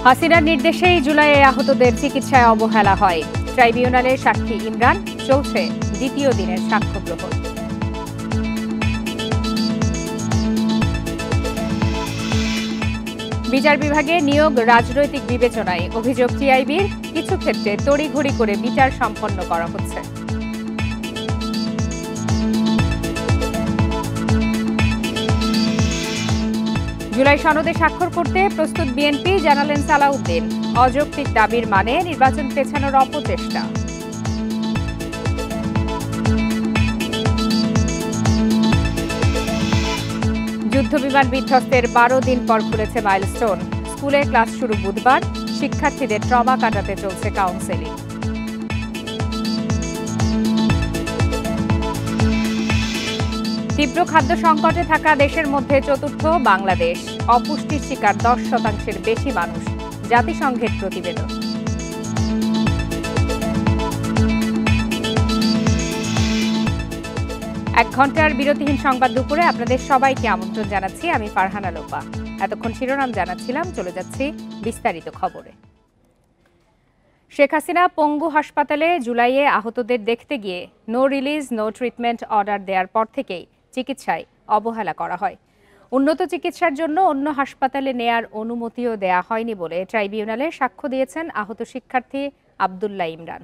হাসিনার নির্দেশেই জুলাইয়ে আহতদের চিকিৎসায় অবহেলা হয়। ট্রাইব্যুনালে সাক্ষী ইমরান, চলছে দ্বিতীয় দিনের সাক্ষ্য গ্রহণ। বিচার বিভাগে নিয়োগ রাজনৈতিক বিবেচনায়, অভিযোগ টিআইবির। কিছু ক্ষেত্রে তড়িঘড়ি করে বিচার সম্পন্ন করা হচ্ছে। জুলাই সনদে স্বাক্ষর করতে প্রস্তুত বিএনপি, জানালেন সালাউদ্দিন। অযৌক্তিক দাবির মানে নির্বাচন পেছানোর অপচেষ্টা। যুদ্ধবিমান বিধ্বস্তের 12 দিন পর খুলেছে মাইলস্টোন। স্কুলে ক্লাস শুরু বুধবার, শিক্ষার্থীদের ট্রমা কাটাতে চলছে কাউন্সেলিং। তীব্র খাদ্য সংকটে থাকা দেশের মধ্যে চতুর্থ বাংলাদেশ। অপুষ্টির শিকার 10% বেশি মানুষ, জাতিসংঘের প্রতিবেদন। 1 ঘন্টার বিরতিহীন সংবাদ দুপুরে আপনাদের সবাইকে আমন্ত্রণ জানাচ্ছি। আমি ফারহানা লোপা। এতক্ষণ শিরোনাম জানাচ্ছিলাম, চলে যাচ্ছি বিস্তারিত খবরে। শেখ হাসিনা পঙ্গু হাসপাতালে জুলাইয়ে আহতদের দেখতে গিয়ে no release no treatment order দেওয়ার পর থেকেই চিকিৎসায় অবহেলা করা হয়। উন্নত চিকিৎসার জন্য অন্য হাসপাতালে নেয়ার অনুমতিও দেয়া হয়নি বলে ট্রাইব্যুনালে সাক্ষ্য দিয়েছেন আহত শিক্ষার্থী আব্দুল্লাহ ইমরান।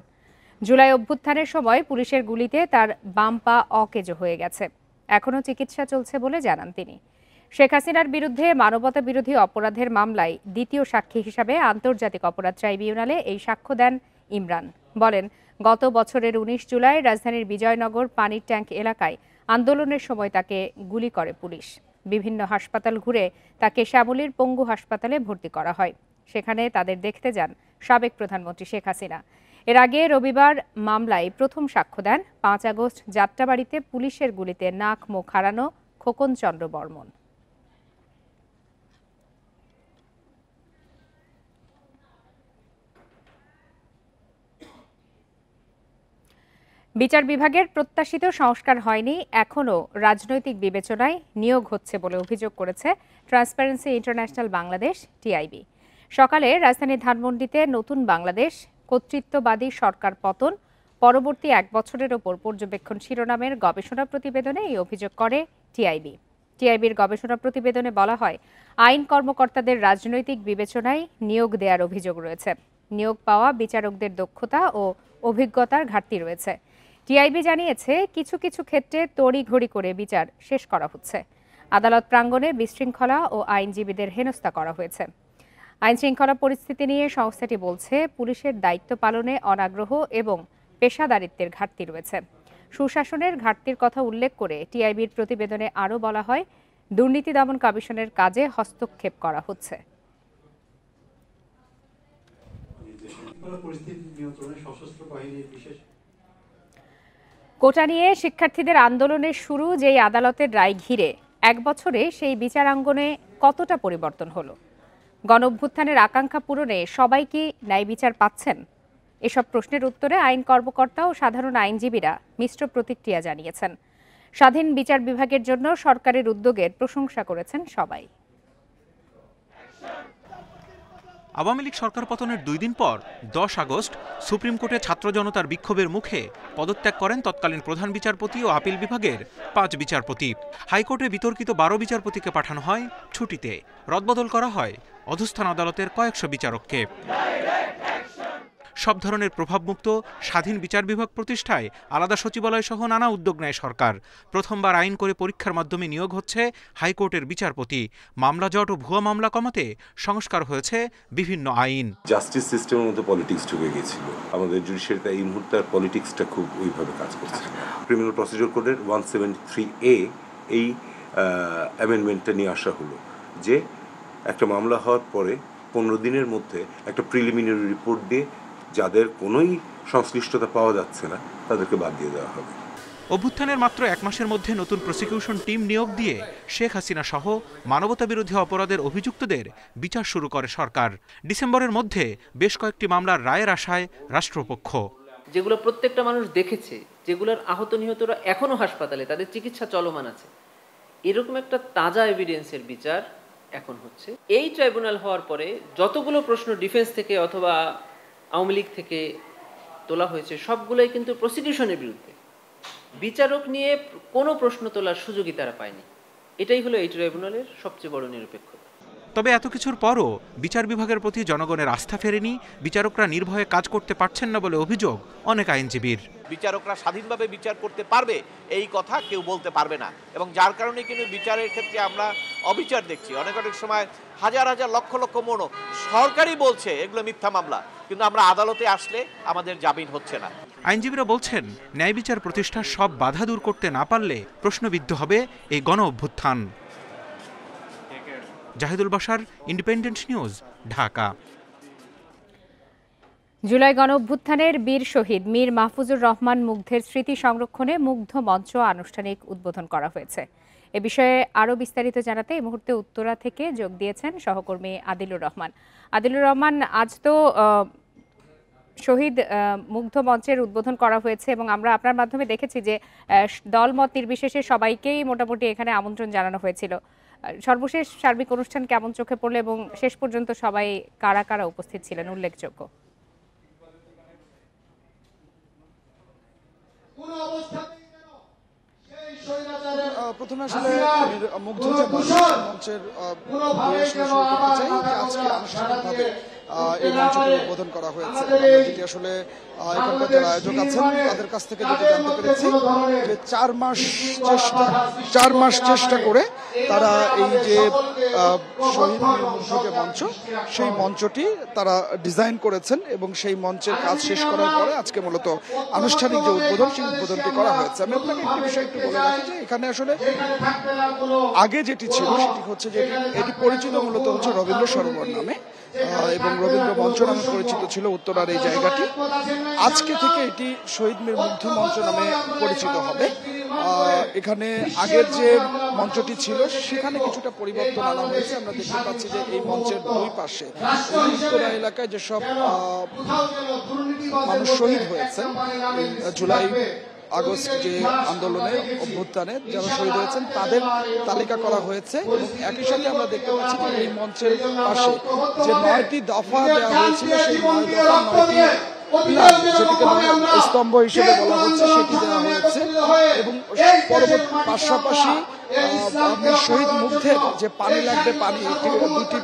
জুলাই অভ্যুত্থানের সময় পুলিশের গুলিতে তার বাম পা অকেজো হয়ে গেছে, এখনও চিকিৎসা চলছে বলে জানান তিনি। শেখ হাসিনার বিরুদ্ধে মানবতা বিরোধী অপরাধের মামলায় দ্বিতীয় সাক্ষী হিসাবে আন্তর্জাতিক অপরাধ ট্রাইব্যুনালে এই সাক্ষ্য দেন ইমরান। বলেন, গত বছরের 19 জুলাই রাজধানীর বিজয়নগর পানির ট্যাঙ্ক এলাকায় আন্দোলনের সময় তাকে গুলি করে পুলিশ। বিভিন্ন হাসপাতাল ঘুরে তাকে শ্যামলীর পঙ্গু হাসপাতালে ভর্তি করা হয়। সেখানে তাদের দেখতে যান সাবেক প্রধানমন্ত্রী শেখ হাসিনা। এর আগে রবিবার মামলায় প্রথম সাক্ষ্য দেন 5 আগস্ট যাত্রাবাড়িতে পুলিশের গুলিতে নাক মুখ হারানো খোকন চন্দ্র বর্মন। বিচার বিভাগের প্রত্যাশিত সংস্কার হয়নি, এখনও রাজনৈতিক বিবেচনায় নিয়োগ হচ্ছে বলে অভিযোগ করেছে ট্রান্সপারেন্সি ইন্টারন্যাশনাল বাংলাদেশ টিআইবি। সকালে রাজধানীর ধানমন্ডিতে নতুন বাংলাদেশ কর্তৃত্ববাদী সরকার পতন পরবর্তী 1 বছরের ওপর পর্যবেক্ষণ শিরোনামের গবেষণা প্রতিবেদনে এই অভিযোগ করে টিআইবি। টিআইবির গবেষণা প্রতিবেদনে বলা হয়, আইন কর্মকর্তাদের রাজনৈতিক বিবেচনায় নিয়োগ দেওয়ার অভিযোগ রয়েছে। নিয়োগ পাওয়া বিচারকদের দক্ষতা ও অভিজ্ঞতার ঘাটতি রয়েছে। টিআইবি জানিয়েছে, কিছু কিছু ক্ষেত্রে তড়িঘড়ি করে বিচার শেষ করা হচ্ছে। আদালত প্রাঙ্গণে বিশৃঙ্খলা ও আইনজীবীদের হেনস্থা করা হয়েছে। আইনশৃঙ্খলা পরিস্থিতি নিয়ে সংস্থাটি বলছে, পুলিশের দায়িত্ব পালনে অনাগ্রহ এবং পেশাদারিত্বের ঘাটতি রয়েছে। সুশাসনের ঘাটতির কথা উল্লেখ করে টিআইবির প্রতিবেদনে আরও বলা হয়, দুর্নীতি দমন কমিশনের কাজে হস্তক্ষেপ করা হচ্ছে। কোটা নিয়ে শিক্ষার্থীদের আন্দোলনের শুরু যেই আদালতের রায় ঘিরে 1 বছরে সেই বিচারাঙ্গনে কতটা পরিবর্তন হলো? গণঅভ্যুত্থানের আকাঙ্ক্ষা পূরণে সবাই কি ন্যায় বিচার পাচ্ছেন? এসব প্রশ্নের উত্তরে আইন কর্মকর্তা ও সাধারণ আইনজীবীরা মিশ্র প্রতিক্রিয়া জানিয়েছেন। স্বাধীন বিচার বিভাগের জন্য সরকারের উদ্যোগের প্রশংসা করেছেন সবাই। আওয়ামী লীগ সরকার পতনের 2 দিন পর 10 আগস্ট সুপ্রিম কোর্টে ছাত্র জনতার বিক্ষোভের মুখে পদত্যাগ করেন তৎকালীন প্রধান বিচারপতি ও আপিল বিভাগের 5 বিচারপতি। হাইকোর্টে বিতর্কিত 12 বিচারপতিকে পাঠানো হয় ছুটিতে, রদবদল করা হয় অধস্থান আদালতের কয়েকশো বিচারককে। সব ধরনের প্রভাবমুক্ত স্বাধীন বিচার বিভাগ প্রতিষ্ঠায় আলাদা সচিবালয় সহ নানা উদ্যোগ নেয় সরকার। প্রথমবার আইন করে পরীক্ষার মাধ্যমে নিয়োগ হচ্ছে হাইকোর্টের বিচারপতি। মামলা জট ও ভুয়া মামলা কমাতে সংস্কার হয়েছে বিভিন্ন আইন। জাস্টিস সিস্টেমের মধ্যে পলিটিক্স ঢুকে গিয়েছিল, আমাদের জুডিশিয়ারিতে এই মুহূর্তে পলিটিক্সটা খুব ওইভাবে কাজ করছে। ক্রিমিনাল প্রসিডিউর কোডের 173A এই অ্যামেন্ডমেন্টটা নিয়ে আসা হলো যে একটা মামলা হওয়ার পরে 15 দিনের মধ্যে একটা প্রিলিমিনারি রিপোর্ট দিয়ে যাদের কোনোই সংশ্লিষ্টতা পাওয়া যাচ্ছে না তাদেরকে বাদ দিয়ে দেওয়া হবে। অভ্যুত্থানের মাত্র 1 মাসের মধ্যে নতুন প্রসিকিউশন টিম নিয়োগ দিয়ে শেখ হাসিনা সহ মানবতা বিরোধী অপরাধের অভিযুক্তদের বিচার শুরু করে সরকার। ডিসেম্বরের মধ্যে বেশ কয়েকটি মামলার রায়ের আশায় রাষ্ট্রপক্ষ। যেগুলো প্রত্যেকটা মানুষ দেখেছে, যেগুলোর আহত নিহতরা এখনো হাসপাতালে, তাদের চিকিৎসা চলমান আছে, এরকম একটা তাজা এভিডেন্সের বিচার এখন হচ্ছে। এই ট্রাইব্যুনাল হওয়ার পরে যতগুলো প্রশ্ন ডিফেন্স থেকে অথবা আওয়ামী লীগ থেকে তোলা হয়েছে সবগুলোই কিন্তু প্রসিকিউশনের বিরুদ্ধে। বিচারক নিয়ে কোনো প্রশ্ন তোলার সুযোগই তারা পায়নি। এটাই হলো এই ট্রাইব্যুনালের সবচেয়ে বড় নিরপেক্ষতা। তবে এত কিছুর পরও বিচার বিভাগের প্রতি জনগণের আস্থা ফেরেনি, বিচারকরা নির্ভয়ে কাজ করতে পারছেন না বলে অভিযোগ অনেক আইনজীবীর। বিচারকরা স্বাধীনভাবে বিচার করতে পারবে এই কথা কেউ বলতে পারবে না, এবং যার কারণে কিন্তু বিচারের ক্ষেত্রে আমরা অবিচার দেখছি। অনেক সময় হাজার হাজার লক্ষ লক্ষ মনো সরকারই বলছে এগুলো মিথ্যা মামলা, কিন্তু আমরা আদালতে আসলে আমাদের জামিন হচ্ছে না। আইনজীবীরা বলছেন, ন্যায় বিচার প্রতিষ্ঠার সব বাধা দূর করতে না পারলে প্রশ্নবিদ্ধ হবে এই গণ অভ্যুত্থান। Zahidul Bashar, independent news, Dhaka. জুলাই গণ অভ্যুত্থানের বীর শহীদ মীর মাহফুজুর রহমান মুগ্ধের স্মৃতি সংরক্ষণে মুগ্ধ মঞ্চ আনুষ্ঠানিক উদ্বোধন করা হয়েছে। এ বিষয়ে আরও বিস্তারিত জানাতে এই মুহূর্তে উত্তরা থেকে যোগ দিয়েছেন সহকর্মী আদিলুর রহমান। আদিলুর রহমান, আজ তো শহীদ মুগ্ধ মঞ্চের উদ্বোধন করা হয়েছে এবং আমরা আপনার মাধ্যমে দেখেছি যে দলমত নির্বিশেষে সবাইকেই মোটামুটি এখানে আমন্ত্রণ জানানো হয়েছিল। সর্বশেষ সার্বিক অনুষ্ঠান কেমন চোখে পড়লো এবং শেষ পর্যন্ত সবাই কারা কারা উপস্থিত ছিলেন উল্লেখযোগ্য? প্রথমে আসলে মুগ্ধ যে মঞ্চের আজকে আনুষ্ঠানিকভাবে এই মঞ্চটি উদ্বোধন করা হয়েছে, যেটি আসলে এখানকার যারা আয়োজক আছেন তাদের কাছ থেকে যেটা জানতে পেরেছি যে 4 মাস চেষ্টা করে তারা এই যে শহীদ মুগ্ধ যে মঞ্চ, সেই মঞ্চটি তারা ডিজাইন করেছেন এবং সেই মঞ্চের কাজ শেষ করার পরে আজকে মূলত আনুষ্ঠানিক যে উদ্বোধন, সেই উদ্বোধনটি করা হয়েছে। আমি আপনাকে একটি বিষয় একটু বলে রাখি যে এখানে আসলে আগে যেটি ছিল সেটি হচ্ছে যে এটি পরিচিত মূলত হচ্ছে রবীন্দ্র সরোবর নামে এবং রবীন্দ্র মঞ্চ নামে পরিচিত ছিল উত্তরার এই জায়গাটি। আজকে থেকে এটি শহীদ মীর মুগ্ধ মঞ্চ নামে পরিচিত হবে। এখানে আগের যে মঞ্চটি ছিল সেখানে কিছুটা পরিবর্তন আনা হয়েছে। আমরা দেখতে পাচ্ছি যে এই মঞ্চের দুই পাশে উত্তরা এলাকায় যেসব মানুষ শহীদ হয়েছেন জুলাই আগস্ট যে আন্দোলনে অভ্যুত্থানে যারা শহীদ হয়েছেন তাদের তালিকা করা হয়েছে এবং একই সাথে আমরা দেখতে পাচ্ছি যে এই মঞ্চের পাশে যে 9টি দফা দেওয়া হয়েছিল সেই 9 দফা 9টি যেটিকে স্তম্ভ হিসেবে বলা হচ্ছে সেটি দেওয়া হয়েছে এবং পরবর্তী পাশাপাশি শহীদ মুগ্ধের যে পানি লাগবে, পানি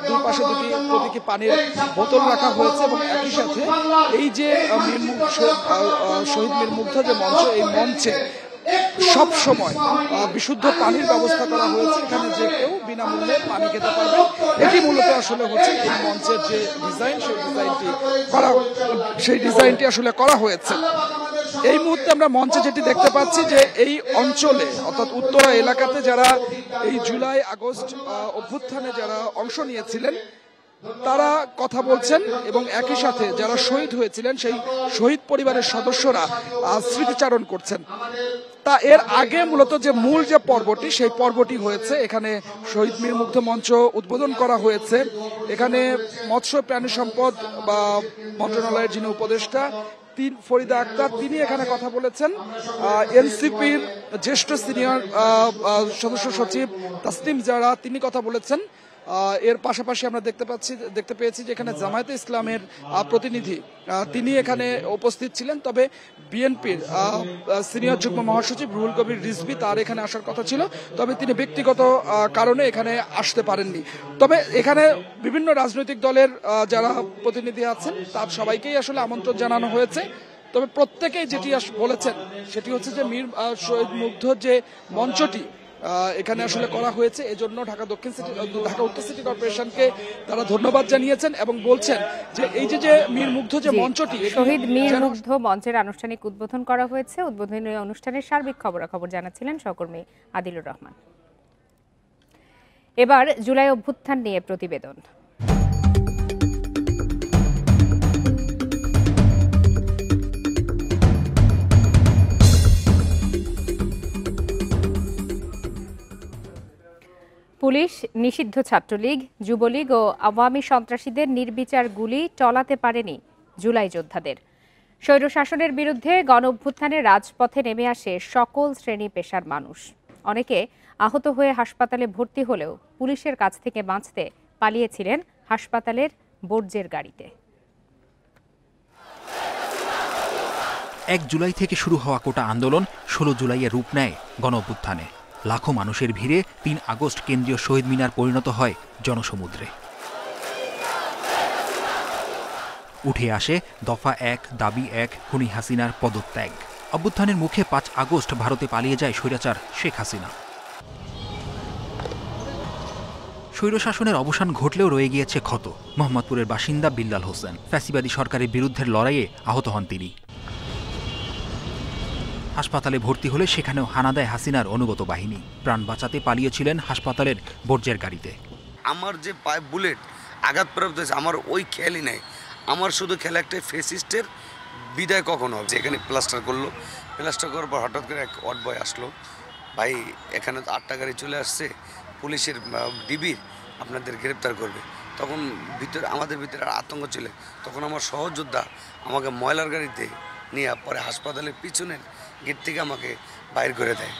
দুই পাশে প্রতীকী পানির বোতল রাখা হয়েছে এবং একই সাথে এই যে শহীদ মীর মুগ্ধ যে মঞ্চ, এই মঞ্চে সব সময় বিশুদ্ধ পানির ব্যবস্থা করা হয়েছে। এখানে যে কেউ বিনামূল্যে পানি খেতে পারবে। এটি মূলত আসলে হচ্ছে এই মঞ্চের যে ডিজাইন, সেই ডিজাইনটি আসলে করা হয়েছে। এই মুহূর্তে আমরা মঞ্চে যেটি দেখতে পাচ্ছি যে এই অঞ্চলে অর্থাৎ উত্তরা এলাকাতে যারা এই জুলাই আগস্ট অভ্যুত্থানে যারা অংশ নিয়েছিলেন তারা কথা বলছেন এবং একই সাথে যারা শহীদ হয়েছিলেন সেই শহীদ পরিবারের সদস্যরা স্মৃতিচারণ করছেন। তা এর আগে মূলত যে মূল যে পর্বটি, সেই পর্বটি হয়েছে এখানে শহীদ মীর মুগ্ধ মঞ্চ উদ্বোধন করা হয়েছে। এখানে মৎস্য প্রাণী সম্পদ বা মন্ত্রণালয়ের যিনি উপদেষ্টা ফরিদা আক্তার, তিনি এখানে কথা বলেছেন। এনসিপির জ্যেষ্ঠ সিনিয়র সদস্য সচিব তাসনিম জারা তিনি কথা বলেছেন। এর পাশাপাশি আমরা দেখতে পেয়েছি যে এখানে জামায়াতে ইসলামের প্রতিনিধি তিনি এখানে উপস্থিত ছিলেন। তবে বিএনপির সিনিয়র যুগ্ম মহাসচিব রুহুল কবির রিজভী তার এখানে আসার কথা ছিল, তবে তিনি ব্যক্তিগত কারণে এখানে আসতে পারেননি। তবে এখানে বিভিন্ন রাজনৈতিক দলের যারা প্রতিনিধি আছেন তার সবাইকেই আসলে আমন্ত্রণ জানানো হয়েছে। তবে প্রত্যেকেই যেটি বলেছেন সেটি হচ্ছে যে মীর শহীদ মুগ্ধ যে মঞ্চটি এখানে আসলে করা হয়েছে এজন্য ঢাকা উত্তর সিটি কর্পোরেশনকে তারা ধন্যবাদ জানিয়েছেন এবং বলছেন যে এই যে মীর মুগ্ধ যে মঞ্চটি, শহীদ মীর মুগ্ধ মঞ্চের আনুষ্ঠানিক উদ্বোধন করা হয়েছে। উদ্বোধনী অনুষ্ঠানের সার্বিক খবরাখবর জানাচ্ছিলেন সহকর্মী আদিলুর রহমান। এবার জুলাই অভ্যুত্থান নিয়ে প্রতিবেদন। পুলিশ নিষিদ্ধ ছাত্রলীগ, যুবলীগ ও আওয়ামী সন্ত্রাসীদের নির্বিচার গুলি টলাতে পারেনি জুলাই যোদ্ধাদের। স্বৈরশাসনের বিরুদ্ধে গণ অভ্যুত্থানে রাজপথে নেমে আসে সকল শ্রেণী পেশার মানুষ। অনেকে আহত হয়ে হাসপাতালে ভর্তি হলেও পুলিশের কাছ থেকে বাঁচতে পালিয়েছিলেন হাসপাতালের বর্জ্যের গাড়িতে। 1 জুলাই থেকে শুরু হওয়া কোটা আন্দোলন 16 জুলাইয়ে রূপ নেয় গণঅভ্যুত্থানে। লাখো মানুষের ভিড়ে 3 আগস্ট কেন্দ্রীয় শহীদ মিনার পরিণত হয় জনসমুদ্রে। উঠে আসে দফা 1, দাবি 1, খুনি হাসিনার পদত্যাগ। অভ্যুত্থানের মুখে 5 আগস্ট ভারতে পালিয়ে যায় স্বৈরাচার শেখ হাসিনা। স্বৈরশাসনের অবসান ঘটলেও রয়ে গিয়েছে ক্ষত। মোহাম্মদপুরের বাসিন্দা বিল্লাল হোসেন। ফ্যাসিবাদী সরকারের বিরুদ্ধে লড়াইয়ে আহত হন তিনি। হাসপাতালে ভর্তি হলে সেখানেও হানা দেয় হাসিনার অনুগত বাহিনী। প্রাণ বাঁচাতে পালিয়েছিলেন হাসপাতালের বর্জ্যের গাড়িতে। আমার যে পায়ে বুলেট আঘাতপ্রাপ্ত হয়েছে, আমার ওই খেয়ালই নাই। আমার শুধু খেলা একটা ফেসিস্টের বিদায় কখন হবে। এখানে প্লাস্টার করলো, প্লাস্টার করার পর হঠাৎ করে এক ওয়ার্ড বয় আসলো, ভাই এখানে তো 8টা গাড়ি চলে আসছে, পুলিশের ডিবির আপনাদের গ্রেপ্তার করবে। তখন আমাদের ভিতরে আতঙ্ক ছিল। তখন আমার সহযোদ্ধা আমাকে ময়লার গাড়িতে নিয়ে পরে হাসপাতালের পিছনের গেট থেকে আমাকে বাইর করে দেয়।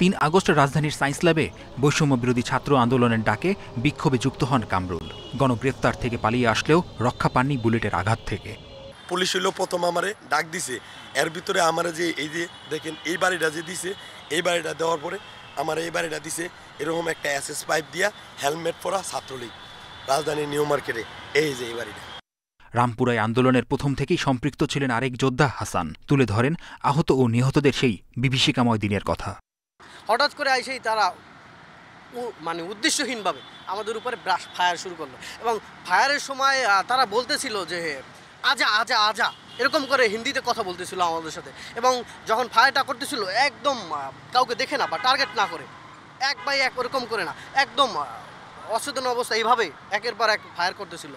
3 আগস্ট রাজধানীর সায়েন্স ল্যাবে বৈষম্য বিরোধী ছাত্র আন্দোলনের ডাকে বিক্ষোভে যুক্ত হন কামরুল। গণগ্রেফতার থেকে পালিয়ে আসলেও রক্ষা পাননি বুলেটের আঘাত থেকে। পুলিশ হইলো প্রথম আমারে ডাক দিছে, এর ভিতরে আমার যে এই যে দেখেন এই বাড়িটা যে দিছে, এই বাড়িটা দেওয়ার পরে আমার এই বাড়িটা দিছে এরকম একটা এসএস পাইপ দিয়া হেলমেট পরা ছাত্রলীগ রাজধানীর নিউ মার্কেটে। এই যে এই বাড়িটা। রামপুরায় আন্দোলনের প্রথম থেকেই সম্পৃক্ত ছিলেন আরেক যোদ্ধা হাসান। তুলে ধরেন আহত ও নিহতদের সেই বিভীষিকাময় দিনের কথা। হঠাৎ করে আইসেই তারা মানে উদ্দেশ্যহীনভাবে আমাদের উপরে ফায়ার শুরু করলো এবং ফায়ারের সময় তারা বলতেছিল যে আজা আজা আজা এরকম করে হিন্দিতে কথা বলতেছিল আমাদের সাথে। এবং যখন ফায়ারটা করতেছিল একদম কাউকে দেখে না বা টার্গেট না করে, 1 বাই 1 ওরকম করে না, একদম অচেতন অবস্থা এইভাবে একের পর এক ফায়ার করতেছিল।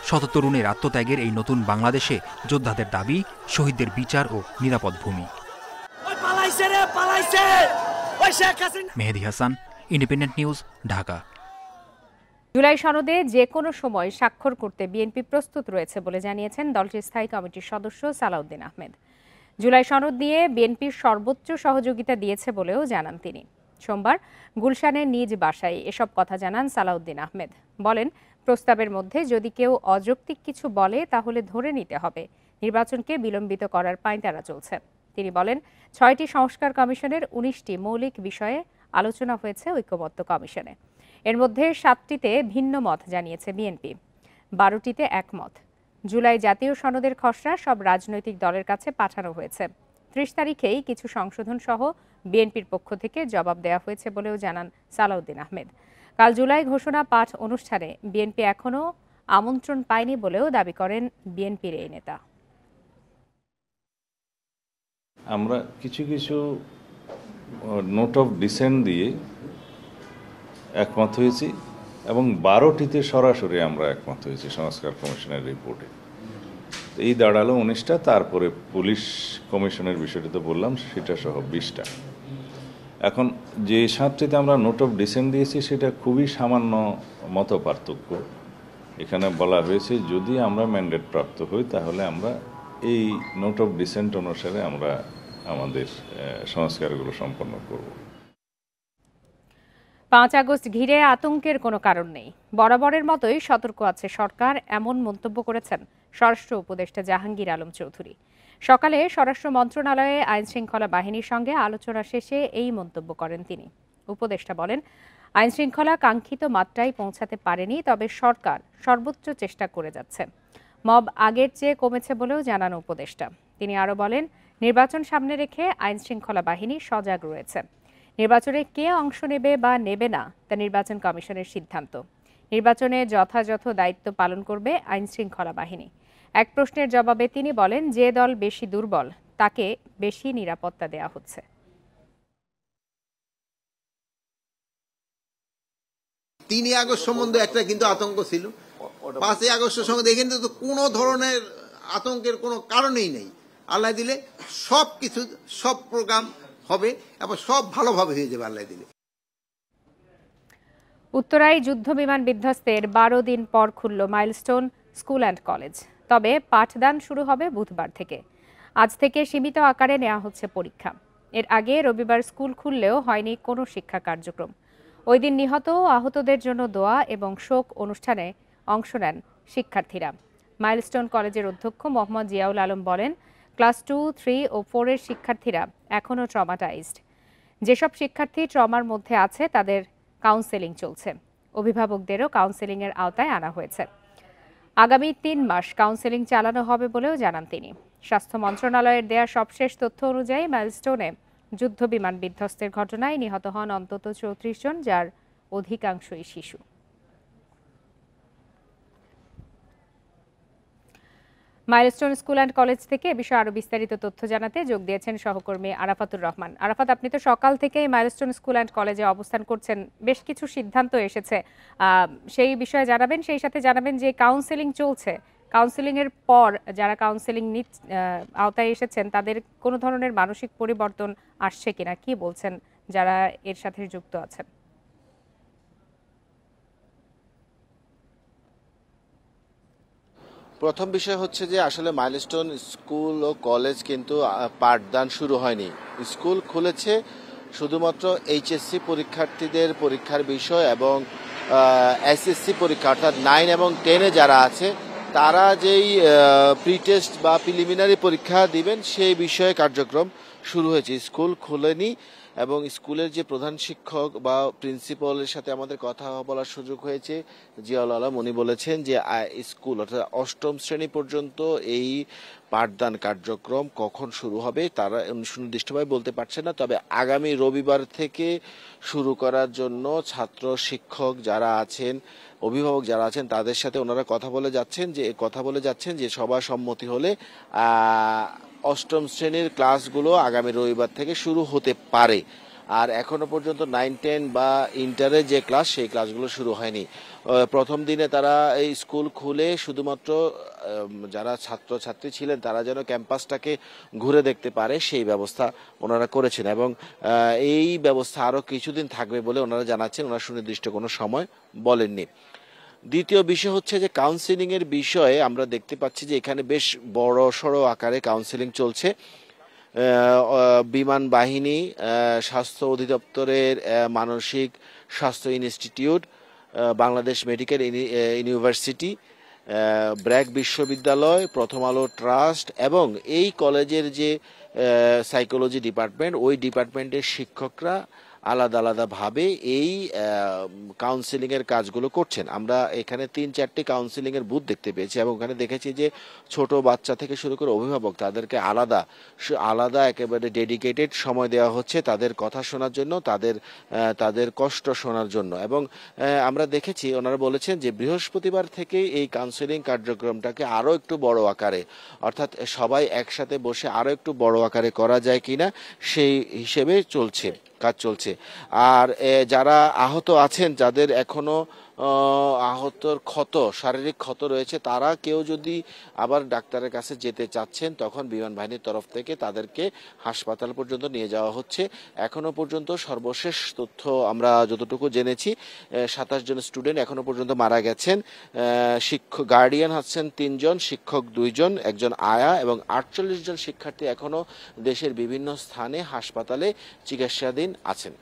শততরুণের আত্মত্যাগের এই নতুন বাংলাদেশে যোদ্ধাদের দাবি শহীদদের বিচার ও নিরাপদ ভূমি। মেহেদী হাসান, ইন্ডিপেন্ডেন্ট নিউজ, ঢাকা। জুলাই সনদে যে কোনো সময় স্বাক্ষর করতে বিএনপি প্রস্তুত রয়েছে বলে জানিয়েছেন দলটির স্থায়ী কমিটির সদস্য সালাউদ্দিন আহমেদ। জুলাই সনদ নিয়ে বিএনপির সর্বোচ্চ সহযোগিতা দিয়েছে বলেও জানান তিনি। সোমবার গুলশানের নিজ বাসায় এসব কথা জানান সালাউদ্দিন আহমেদ। বলেন, প্রস্তাবের মধ্যে যদি কেউ অযৌক্তিক কিছু বলে তাহলে ধরে নিতে হবে। নির্বাচনকে বিলম্বিত করার পাঁয়তারা চলছে। তিনি বলেন, 6টি সংস্কার কমিশনের 19টি মৌলিক বিষয়ে আলোচনা হয়েছে ঐক্যমত্য কমিশনে। এর মধ্যে 7টিতে ভিন্ন মত জানিয়েছে বিএনপি, 12টিতে একমত। জুলাই জাতীয় সনদের খসড়া সব রাজনৈতিক দলের কাছে পাঠানো হয়েছে। 30 তারিখেই কিছু সংশোধন সহ বিএনপির পক্ষ থেকে জবাব দেওয়া হয়েছে বলেও জানান সালাউদ্দিন আহমেদ। কাল জুলাই ঘোষণা পাঠ অনুষ্ঠানে বিএনপি এখনও আমন্ত্রণ পায়নি বলেও দাবি করেন বিএনপির এই নেতা। আমরা কিছু কিছু নোট অফ ডিসেন্ট দিয়ে একমত হয়েছি এবং 12টিতে সরাসরি আমরা একমত হয়েছি সংস্কার কমিশনের রিপোর্টে। এই দাঁড়ালো 19টা, তারপরে পুলিশ কমিশনের বিষয়টি তো বললাম, সেটা সহ 20টা। এখন যে 7টিতে আমরা নোট অফ ডিসেন্ট দিয়েছি সেটা খুবই সামান্য মত পার্থক্য। এখানে বলা হয়েছে যদি আমরা ম্যান্ডেট প্রাপ্ত হই তাহলে আমরা এই নোট অফ ডিসেন্ট অনুসারে আমরা আমাদের সংস্কারগুলো সম্পন্ন করব। 5 আগস্ট ঘিরে আতঙ্কের কোনো কারণ নেই, বরাবরের মতোই সতর্ক আছে সরকার, এমন মন্তব্য করেছেন স্বরাষ্ট্র উপদেষ্টা জাহাঙ্গীর আলম চৌধুরী। সকালে স্বরাষ্ট্র মন্ত্রণালয়ে আইনশৃঙ্খলা বাহিনীর সঙ্গে আলোচনা শেষে এই মন্তব্য করেন তিনি। উপদেষ্টা বলেন, আইনশৃঙ্খলা কাঙ্ক্ষিত মাত্রায় পৌঁছাতে পারেনি, তবে সরকার সর্বোচ্চ চেষ্টা করে যাচ্ছে। মব আগের চেয়ে কমেছে বলেও জানান উপদেষ্টা। তিনি আরও বলেন, নির্বাচন সামনে রেখে আইনশৃঙ্খলা বাহিনী সজাগ রয়েছে। নির্বাচনে কে অংশ নেবে বা নেবে না তা নির্বাচন কমিশনের সিদ্ধান্ত। নির্বাচনে যথাযথ দায়িত্ব পালন করবে আইনশৃঙ্খলা বাহিনী। এক প্রশ্নের জবাবে তিনি বলেন, যে দল বেশি দুর্বল তাকে বেশি নিরাপত্তা দেওয়া হচ্ছে। 3 আগস্ট সম্বন্ধে একটা কিন্তু আতঙ্ক ছিল, 5 আগস্ট সম্বন্ধে এখানে তো কোনো ধরনের আতঙ্কের কোনো কারণেই নেই। আল্লাহ দিলে সব কিছু, সব প্রোগ্রাম হবে এবং সব ভালোভাবে হয়ে যাবে আল্লাহ দিলে। উত্তরায় যুদ্ধ বিমান বিধ্বস্তের 12 দিন পর খুলল মাইলস্টোন স্কুল অ্যান্ড কলেজ। তবে পাঠদান শুরু হবে বুধবার থেকে। আজ থেকে সীমিত আকারে নেওয়া হচ্ছে পরীক্ষা। এর আগে রবিবার স্কুল খুললেও হয়নি কোনো শিক্ষা কার্যক্রম। ওই দিন নিহত ও আহতদের জন্য দোয়া এবং শোক অনুষ্ঠানে অংশ নেন শিক্ষার্থীরা। মাইলস্টোন কলেজের অধ্যক্ষ মোহাম্মদ জিয়াউল আলম বলেন, ক্লাস 2, 3 ও 4 এর শিক্ষার্থীরা এখনও ট্রমাটাইজড। যেসব শিক্ষার্থী ট্রমার মধ্যে আছে তাদের কাউন্সেলিং চলছে। অভিভাবকদেরও কাউন্সেলিংয়ের আওতায় আনা হয়েছে। আগামী 3 মাস কাউন্সেলিং চালানো হবে বলেও জানান তিনি। স্বাস্থ্য মন্ত্রণালয়ের দেয়া সবশেষ তথ্য অনুযায়ী মাইলস্টোনে যুদ্ধবিমান বিধ্বস্তের ঘটনায় নিহত হন অন্তত 34 জন, যার অধিকাংশই শিশু। মাইলস্টোন স্কুল অ্যান্ড কলেজ থেকে এ বিষয়ে আরো বিস্তারিত তথ্য জানাতে যোগ দিয়েছেন সহকর্মী আরাফাতুর রহমান। আরাফাত, আপনি তো সকাল থেকেই মাইলস্টোন স্কুল অ্যান্ড কলেজে অবস্থান করছেন, বেশ কিছু সিদ্ধান্ত এসেছে, সেই বিষয়ে জানাবেন। সেই সাথে জানাবেন যে কাউন্সেলিং চলছে, কাউন্সেলিং এর পর যারা কাউন্সেলিং আওতায় এসেছেন তাদের কোনো ধরনের মানসিক পরিবর্তন আসছে কিনা, কি বলছেন যারা এর সাথে যুক্ত আছেন? প্রথম বিষয় হচ্ছে যে আসলে মাইলস্টোন স্কুল ও কলেজ কিন্তু পাঠদান শুরু হয়নি। স্কুল খুলেছে শুধুমাত্র এইচএসসি পরীক্ষার্থীদের পরীক্ষার বিষয় এবং এসএসসি পরীক্ষা অর্থাৎ 9 এবং 10-এ যারা আছে তারা যেই প্রি টেস্ট বা প্রিলিমিনারি পরীক্ষা দিবেন সেই বিষয়ে কার্যক্রম শুরু হয়েছে। স্কুল খুলেনি এবং স্কুলের যে প্রধান শিক্ষক বা প্রিন্সিপালের সাথে আমাদের কথা বলার সুযোগ হয়েছে, জিয়াউল আলম উনি বলেছেন যে স্কুল অর্থাৎ 8ম শ্রেণী পর্যন্ত এই পাঠদান কার্যক্রম কখন শুরু হবে তারা সুনির্দিষ্টভাবে বলতে পারছে না। তবে আগামী রবিবার থেকে শুরু করার জন্য ছাত্র শিক্ষক যারা আছেন, অভিভাবক যারা আছেন তাদের সাথে ওনারা কথা বলে যাচ্ছেন যে সবার সম্মতি হলে 8ম শ্রেণীর ক্লাসগুলো আগামী রবিবার থেকে শুরু হতে পারে। আর এখনো পর্যন্ত 9, 10 বা ইন্টারের যে ক্লাস সেই ক্লাসগুলো শুরু হয়নি। প্রথম দিনে তারা এই স্কুল খুলে শুধুমাত্র যারা ছাত্রছাত্রী ছিলেন তারা যেন ক্যাম্পাসটাকে ঘুরে দেখতে পারে সেই ব্যবস্থা ওনারা করেছেন এবং এই ব্যবস্থা আরও কিছুদিন থাকবে বলে ওনারা জানাচ্ছেন, ওনারা সুনির্দিষ্ট কোনো সময় বলেননি। দ্বিতীয় বিষয় হচ্ছে যে কাউন্সেলিং এর বিষয়ে আমরা দেখতে পাচ্ছি যে এখানে বেশ বড় সড়ো আকারে কাউন্সেলিং চলছে। বিমান বাহিনী, স্বাস্থ্য অধিদপ্তরের মানসিক স্বাস্থ্য institute, Bangladesh medical university, BRAC বিশ্ববিদ্যালয়, প্রথম আলো ট্রাস্ট এবং এই কলেজের যে সাইকোলজি ডিপার্টমেন্ট, ওই ডিপার্টমেন্টের শিক্ষকরা আলাদা আলাদাভাবে এই কাউন্সেলিং এর কাজগুলো করছেন। আমরা এখানে 3-4টি কাউন্সেলিং এর বুথ দেখতে পেয়েছি এবং ওখানে দেখেছি যে ছোট বাচ্চা থেকে শুরু করে অভিভাবক তাদেরকে আলাদা একেবারে ডেডিকেটেড সময় দেওয়া হচ্ছে তাদের কথা শোনার জন্য, তাদের কষ্ট শোনার জন্য। এবং আমরা দেখেছি ওনারা বলেছেন যে বৃহস্পতিবার থেকে এই কাউন্সেলিং কার্যক্রমটাকে আরও একটু বড় আকারে অর্থাৎ সবাই একসাথে বসে আরও একটু বড় আকারে করা যায় কিনা সেই হিসেবে কাজ চলছে। আর যারা আহত আছেন, যাদের এখনো আহতর শারীরিক ক্ষত রয়েছে, তারা কেউ যদি আবার ডাক্তারের কাছে যেতে চাচ্ছেন তখন বিমান বাহিনীর তরফ থেকে তাদেরকে হাসপাতাল পর্যন্ত নিয়ে যাওয়া হচ্ছে। এখনো পর্যন্ত সর্বশেষ তথ্য আমরা যতটুকু জেনেছি 27 জন স্টুডেন্ট এখনো পর্যন্ত মারা গেছেন। গার্ডিয়ান আছেন 3 জন, শিক্ষক 2 জন, একজন আয়া এবং 48 জন শিক্ষার্থী এখনো দেশের বিভিন্ন স্থানে হাসপাতালে চিকিৎসাধীন আছেন।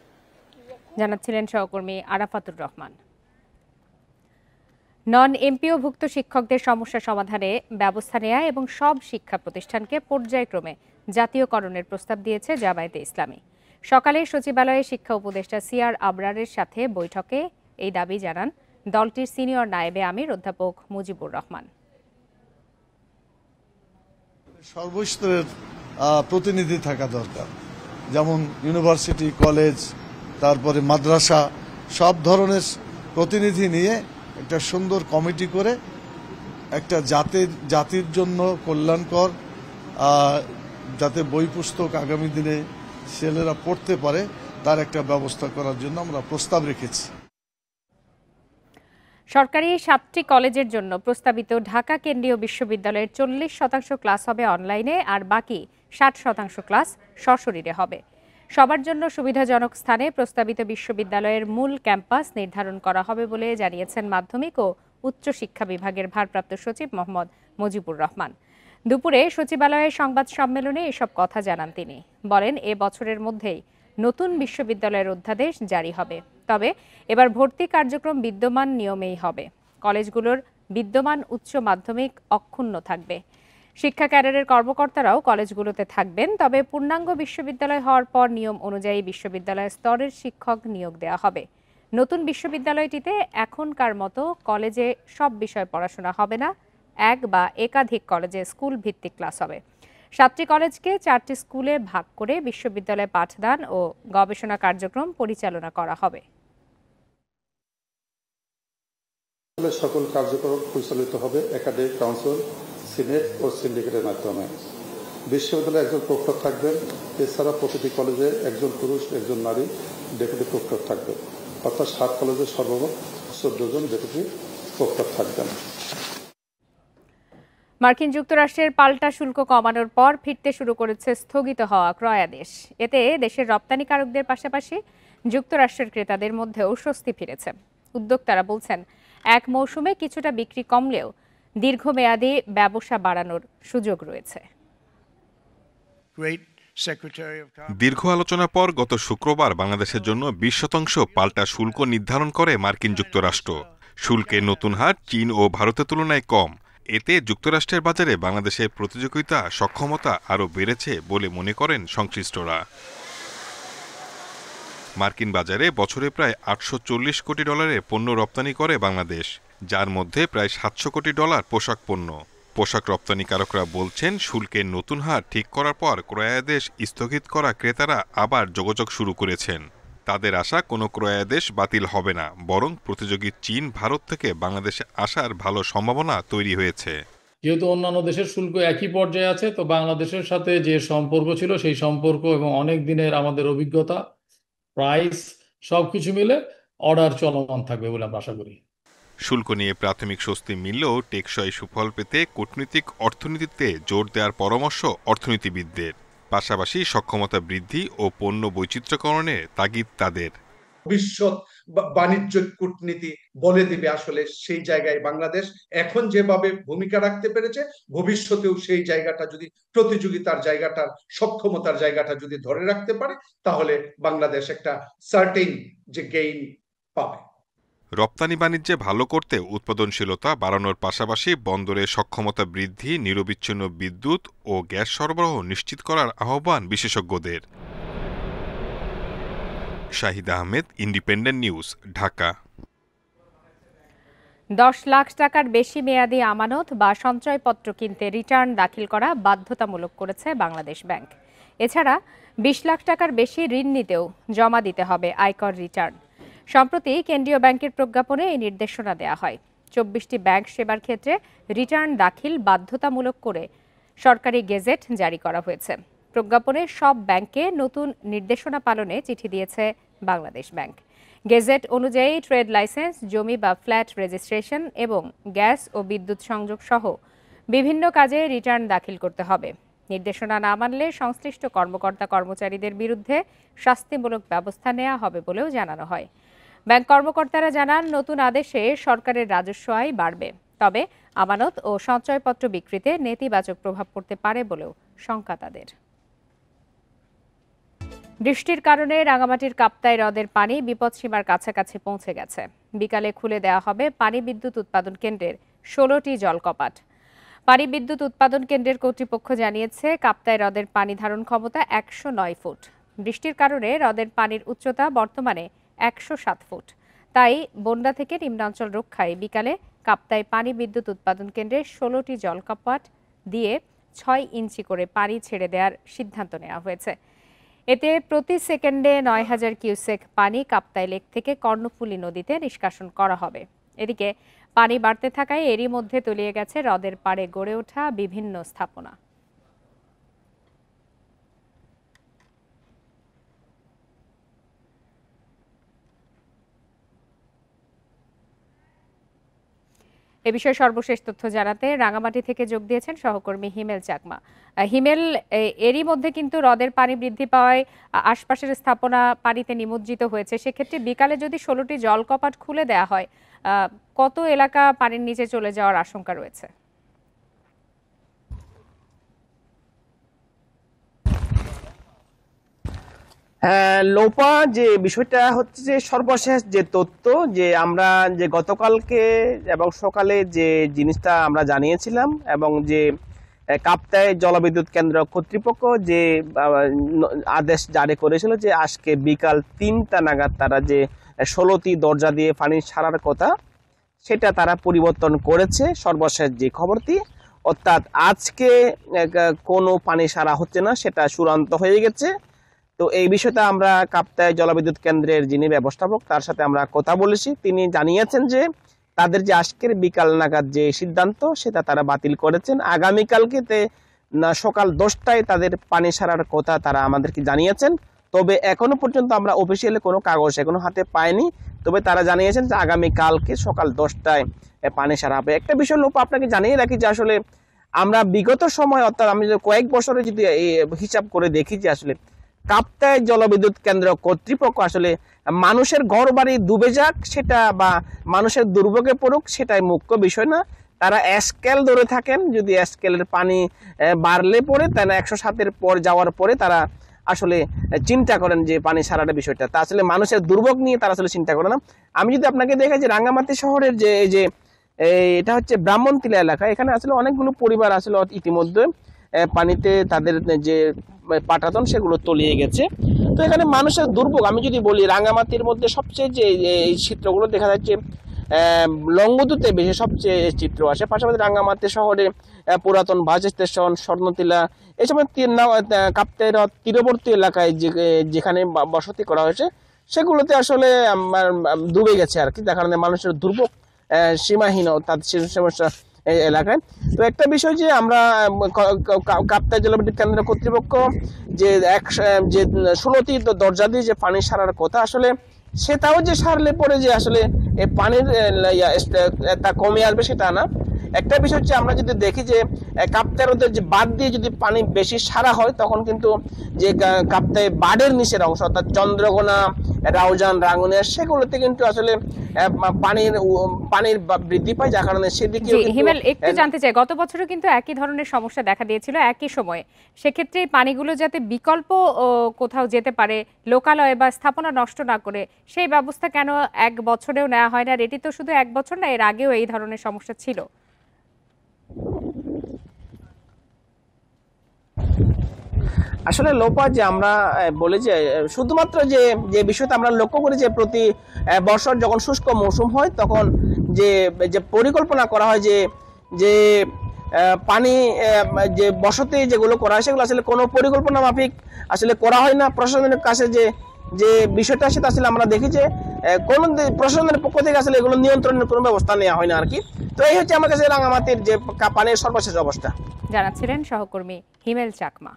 জানাচ্ছিলেন সহকর্মী আরাফাতুর রহমান। নন এমপিওভুক্ত শিক্ষকদের সমস্যা সমাধানে ব্যবস্থা নেয়া এবং সব শিক্ষা প্রতিষ্ঠানকে পর্যায়ক্রমে জাতীয়করণের প্রস্তাব দিয়েছে জামায়াতে ইসলামী। সকালে সচিবালয়ে শিক্ষা উপদেষ্টা সিআর আবরারের সাথে বৈঠকে এই দাবি জানান দলটির সিনিয়র নায়েবে আমির অধ্যাপক মুজিবুর রহমান। সর্বস্তরের প্রতিনিধি থাকা দরকার, যেমন ইউনিভার্সিটি, কলেজ, তারপরে মাদ্রাসা, সব ধরনের প্রতিনিধি নিয়ে একটা সুন্দর কমিটি করে একটা জাতির জন্য কল্যাণকর, যাতে বই পুস্তক আগামী দিনে ছেলেরা পড়তে পারে তার একটা ব্যবস্থা করার জন্য আমরা প্রস্তাব রেখেছি। সরকারি 7টি কলেজের জন্য প্রস্তাবিত ঢাকা কেন্দ্রীয় বিশ্ববিদ্যালয়ের 40% ক্লাস হবে অনলাইনে আর বাকি 60% ক্লাস সশরীরে হবে। সবার জন্য সুবিধাজনক স্থানে প্রস্তাবিত বিশ্ববিদ্যালয়ের মূল ক্যাম্পাস নির্ধারণ করা হবে বলে জানিয়েছেন মাধ্যমিক ও উচ্চ শিক্ষা বিভাগের ভারপ্রাপ্ত সচিব মোহাম্মদ মুজিবুর রহমান। দুপুরে সচিবালয়ের সংবাদ সম্মেলনে এসব কথা জানান তিনি। বলেন, এ বছরের মধ্যেই নতুন বিশ্ববিদ্যালয়ের অধ্যাদেশ জারি হবে। তবে এবার ভর্তি কার্যক্রম বিদ্যমান নিয়মেই হবে। কলেজগুলোর বিদ্যমান উচ্চ মাধ্যমিক অক্ষুণ্ণ থাকবে। শিক্ষা ক্যাডারের কর্মকর্তারাও কলেজগুলোতে থাকবেন। তবে পূর্ণাঙ্গ বিশ্ববিদ্যালয় হওয়ার পর নিয়ম অনুযায়ী বিশ্ববিদ্যালয় স্তরের শিক্ষক নিয়োগ দেওয়া হবে। নতুন বিশ্ববিদ্যালয়টিতে এখনকার মতো কলেজে সব বিষয় পড়াশোনা হবে না। এক বা একাধিক কলেজে স্কুল ভিত্তিক ক্লাস হবে। 7টি কলেজকে 4টি স্কুলে ভাগ করে বিশ্ববিদ্যালয়ে পাঠদান ও গবেষণা কার্যক্রম পরিচালনা করা হবে। সকল কার্যক্রম পরিচালিত হবে একাডেমিক কাউন্সিল, সিনেট ও সিন্ডিকেটের মাধ্যমে। বিশ্ববিদ্যালয়ে একজন প্রক্টর থাকবেন। এছাড়া প্রতিটি কলেজে একজন পুরুষ, একজন নারী ডেপুটি প্রক্টর থাকবেন। অর্থাৎ 7 কলেজে সর্বমোট 14 জন ডেপুটি প্রক্টর থাকবেন। মার্কিন যুক্তরাষ্ট্রের পাল্টা শুল্ক কমানোর পর ফিরতে শুরু করেছে স্থগিত হওয়া ক্রয়াদেশ। এতে দেশের রপ্তানিকারকদের পাশাপাশি যুক্তরাষ্ট্রের ক্রেতাদের মধ্যেও স্বস্তি ফিরেছে। উদ্যোক্তারা বলছেন, এক মৌসুমে কিছুটা বিক্রি কমলেও দীর্ঘমেয়াদী ব্যবসা বাড়ানোর সুযোগ রয়েছে। দীর্ঘ আলোচনার পর গত শুক্রবার বাংলাদেশের জন্য 20% পাল্টা শুল্ক নির্ধারণ করে মার্কিন যুক্তরাষ্ট্র। শুল্কের নতুন হার চীন ও ভারতের তুলনায় কম। এতে যুক্তরাষ্ট্রের বাজারে বাংলাদেশের প্রতিযোগিতা সক্ষমতা আরও বেড়েছে বলে মনে করেন সংশ্লিষ্টরা। মার্কিন বাজারে বছরে প্রায় $840 কোটি পণ্য রপ্তানি করে বাংলাদেশ, যার মধ্যে প্রায় $700 কোটি পোশাক পণ্য। পোশাক রপ্তানিকারকরা বলছেন, শুল্কের নতুন হার ঠিক করার পর ক্রয়াদেশ স্থগিত করা ক্রেতারা আবার যোগাযোগ শুরু করেছেন। তাদের আশা কোনো ক্রয়াদেশ বাতিল হবে না, বরং প্রতিযোগী চীন, ভারত থেকে বাংলাদেশে আসার ভালো সম্ভাবনা তৈরি হয়েছে। যেহেতু অন্যান্য দেশের শুল্ক একই পর্যায়ে আছে, তো বাংলাদেশের সাথে যে সম্পর্ক ছিল সেই সম্পর্ক এবং অনেক দিনের আমাদের অভিজ্ঞতা, প্রাইস সবকিছু মিলে অর্ডার চলমান থাকবে বলে আমরা আশা করি। শুল্ক নিয়ে প্রাথমিক স্বস্তি মিললেও টেকসই সুফল পেতে কূটনৈতিক অর্থনীতিতে জোর দেওয়ার পরামর্শ অর্থনীতিবিদদের। পাশাপাশি সক্ষমতা বৃদ্ধি ও পণ্য বৈচিত্র্যকরণের তাগিদ তাদের। ভবিষ্যৎ বাণিজ্য কূটনীতি বলে দিবে আসলে সেই জায়গায় বাংলাদেশ এখন যেভাবে ভূমিকা রাখতে পেরেছে, ভবিষ্যতেও সেই জায়গাটা যদি প্রতিযোগিতার জায়গাটার সক্ষমতার জায়গাটা যদি ধরে রাখতে পারে, তাহলে বাংলাদেশ একটা সার্টেন যে গেইন পাবে। রপ্তানি বাণিজ্যে ভালো করতে উৎপাদনশীলতা বাড়ানোর পাশাপাশি বন্দরে সক্ষমতা বৃদ্ধি, নিরবিচ্ছিন্ন বিদ্যুৎ ও গ্যাস সরবরাহ নিশ্চিত করার আহ্বান বিশেষজ্ঞদের। Shahid Ahmed, independent news, Dhaka. 10 লাখ টাকার বেশি মেয়াদি আমানত বা সঞ্চয়পত্র কিনতে রিটার্ন দাখিল করা বাধ্যতামূলক করেছে বাংলাদেশ ব্যাংক। এছাড়া 20 লাখ টাকার বেশি ঋণ নিতেও জমা দিতে হবে আয়কর রিটার্ন। সম্প্রতি কেন্দ্রীয় ব্যাংকের প্রজ্ঞাপনে এই নির্দেশনা দেওয়া হয়। 24টি ব্যাংক সেবার ক্ষেত্রে রিটার্ন দাখিল বাধ্যতামূলক করে সরকারি গেজেট জারি করা হয়েছে। প্রজ্ঞাপনে সব ব্যাংকে নতুন নির্দেশনা পালনে চিঠি দিয়েছে বাংলাদেশ ব্যাংক। গেজেট অনুযায়ী ট্রেড লাইসেন্স, জমি বা ফ্ল্যাট রেজিস্ট্রেশন এবং গ্যাস ও বিদ্যুৎ সংযোগ সহ বিভিন্ন কাজে রিটার্ন দাখিল করতে হবে। নির্দেশনা না মানলে সংশ্লিষ্ট কর্মকর্তা কর্মচারীদের বিরুদ্ধে শাস্তিমূলক ব্যবস্থা নেওয়া হবে বলেও জানানো হয়। ব্যাংক কর্মকর্তারা জানান, নতুন আদেশে সরকারের রাজস্ব আয় বাড়বে, তবে আমানত ও সঞ্চয়পত্র বিক্রিতে নেতিবাচক প্রভাব পড়তে পারে বলেও শঙ্কা তাদের। বৃষ্টির কারণে রাঙামাটির কাপ্তাই হ্রদের পানি বিপদসীমার কাছাকাছি পৌঁছে গেছে। বিকালে খুলে দেওয়া হবে পানি বিদ্যুৎ উৎপাদন কেন্দ্রের 16টি জলকপাট। পানি বিদ্যুৎ উৎপাদন কেন্দ্রের কর্তৃপক্ষ জানিয়েছে, কাপ্তাই হ্রদের পানি ধারণ ক্ষমতা 109 ফুট। বৃষ্টির কারণে হ্রদের পানির উচ্চতা বর্তমানে 107 ফুট। তাই বন্যা থেকে নিম্নাঞ্চল রক্ষায় বিকালে কাপ্তাই পানি বিদ্যুৎ উৎপাদন কেন্দ্রের 16টি জলকপাট দিয়ে 6 ইঞ্চি করে পানি ছেড়ে দেওয়ার সিদ্ধান্ত নেওয়া হয়েছে। এতে প্রতি সেকেন্ডে 9000 কিউসেক পানি কাপ্তাই লেক থেকে কর্ণফুলী নদীতে নিষ্কাশন করা হবে। এদিকে পানি বাড়তে থাকায় এরই মধ্যে তলিয়ে গেছে হ্রদের পাড়ে গড়ে ওঠা বিভিন্ন স্থাপনা। এ বিষয়ে সর্বশেষ তথ্য জানাতে রাঙামাটি থেকে যোগ দিয়েছেন সহকর্মী হিমেল চাকমা। হিমেল, এরই মধ্যে কিন্তু হ্রদের পানি বৃদ্ধি পাওয়ায় আশপাশের স্থাপনা পানিতে নিমজ্জিত হয়েছে। সেক্ষেত্রে বিকালে যদি 16টি জলকপাট খুলে দেওয়া হয়, কত এলাকা পানির নিচে চলে যাওয়ার আশঙ্কা রয়েছে? লোপা যে বিষয়টা হচ্ছে যে সর্বশেষ যে তথ্য যে আমরা যে গতকালকে এবং সকালে যে জিনিসটা আমরা জানিয়েছিলাম এবং যে কাপ্তাই জলবিদ্যুৎ কেন্দ্র কর্তৃপক্ষ যে আদেশ জারি করেছিল যে আজকে বিকাল 3টা নাগাদ তারা যে 16টি দরজা দিয়ে পানি ছাড়ার কথা সেটা তারা পরিবর্তন করেছে। সর্বশেষ যে খবরটি অর্থাৎ আজকে কোনো পানি ছাড়া হচ্ছে না, সেটা চূড়ান্ত হয়ে গেছে। তো এই বিষয়টা আমরা কাপ্তাই জলবিদ্যুৎ কেন্দ্রের যিনি ব্যবস্থাপক তার সাথে আমরা কথা বলেছি। তিনি জানিয়েছেন যে তাদের যে আজকের বিকাল নাগাদ যে সিদ্ধান্ত সেটা তারা বাতিল করেছেন। আগামীকালকে সকাল 10টায় তাদের পানি ছাড়ার কথা তারা আমাদেরকে জানিয়েছেন। তবে এখনো পর্যন্ত আমরা অফিসিয়ালি কোনো কাগজ এখনো হাতে পাইনি। তবে তারা জানিয়েছেন যে আগামীকালকে সকাল 10টায় পানি ছাড়া হবে। একটা বিষয় লোপ আপনাকে জানিয়ে রাখি যে আসলে আমরা বিগত সময় অর্থাৎ আমি কয়েক বছরে যদি হিসাব করে দেখি যে আসলে কাপ্তাই জলবিদ্যুৎ কেন্দ্র কর্তৃপক্ষ আসলে মানুষের ঘর বাড়ি ডুবে যাক সেটা বা মানুষের দুর্ভোগে পড়ুক সেটাই মুখ্য বিষয় না। তারা স্কেল ধরে থাকেন, যদি স্কেলের পানি বাড়লে পরে তারা 107-এর পর যাওয়ার পরে তারা আসলে চিন্তা করেন যে পানি ছাড়াটা বিষয়টা, তা আসলে মানুষের দুর্ভোগ নিয়ে তারা আসলে চিন্তা করে না। আমি যদি আপনাকে দেখাই যে রাঙ্গামাটি শহরের যে এই যে এটা হচ্ছে ব্রাহ্মণটিলা এলাকা, এখানে আসলে অনেকগুলো পরিবার আসলে ইতিমধ্যে পানিতে তাদের যে পাটাতন সেগুলো তলিয়ে গেছে। তো এখানে মানুষের দুর্ভোগ আমি যদি বলি, রাঙ্গামাটির মধ্যে সবচেয়ে যে এই চিত্রগুলো দেখা যাচ্ছে লংগদুতে বেশি সবচেয়ে চিত্র আসে। পাশাপাশি রাঙ্গামাটি শহরে পুরাতন বাস স্টেশন, স্বর্ণটিলা এই সময় কাপ্তাইয়ের তীরবর্তী এলাকায় যেখানে বসতি করা হয়েছে সেগুলোতে আসলে ডুবে গেছে আর কি, যার কারণে মানুষের দুর্ভোগ সীমাহীন তাদের সমস্যা এলাকায়। তো একটা বিষয় যে আমরা কাপ্তাই জলবিদ্যুৎ কেন্দ্র কর্তৃপক্ষ যে 16টি দরজা দিয়ে যে পানি সারার কথা আসলে সেটাও যে সারলে পরে যে আসলে এই পানির তা কমে আসবে সেটা না। একটা বিষয় হচ্ছে আমরা যদি দেখি যে কাপ্তাই হ্রদের যে বাঁধ দিয়ে যদি পানি বেশি সারা হয় তখন কিন্তু যে কাপ্তাই বাঁধের নিচের অংশ অর্থাৎ চন্দ্রকোনা, রাউজান, রাঙ্গুনিয়া সেগুলোতে কিন্তু আসলে পানির বৃদ্ধি পায়, যার কারণে সেদিকে হিমেল একটু জানতে চাই, গত বছরও কিন্তু একই ধরনের সমস্যা দেখা দিয়েছিল একই সময়ে। সেক্ষেত্রে পানিগুলো যাতে বিকল্প কোথাও যেতে পারে, লোকালয় বা স্থাপনা নষ্ট না করে, সেই ব্যবস্থা কেন এক বছরেও নেওয়া হয় না? এটি তো শুধু এক বছর না, এর আগেও এই ধরনের সমস্যা ছিল। আসলে লোপা যে আমরা বলি যে শুধুমাত্র যে বিষয়টা আমরা লক্ষ্য করি যে প্রতি বছর যখন শুষ্ক মৌসুম হয় তখন যে পরিকল্পনা করা হয় যে পানি যে বসতি যেগুলো করা হয় সেগুলো আসলে কোনো পরিকল্পনা মাফিক আসলে করা হয় না। প্রশাসনের কাছে যে বিষয়টা সেটা আসলে আমরা দেখি যে কোন প্রশাসনের পক্ষ থেকে আসলে এগুলো নিয়ন্ত্রণের কোনো ব্যবস্থা নেওয়া হয় না আর কি। তো এই হচ্ছে আমার কাছে রাঙ্গামাটির যে পানির সর্বশেষ অবস্থা। জানাচ্ছিলেন সহকর্মী হিমেল চাকমা।